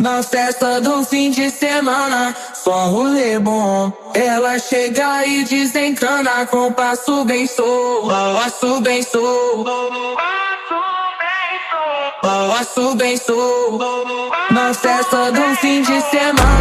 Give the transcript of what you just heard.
Na festa do fim de semana, só rolê bom. Ela chega e desencana com passo bem sou, passo bem sou, passo bem sou. Na festa do fim de semana.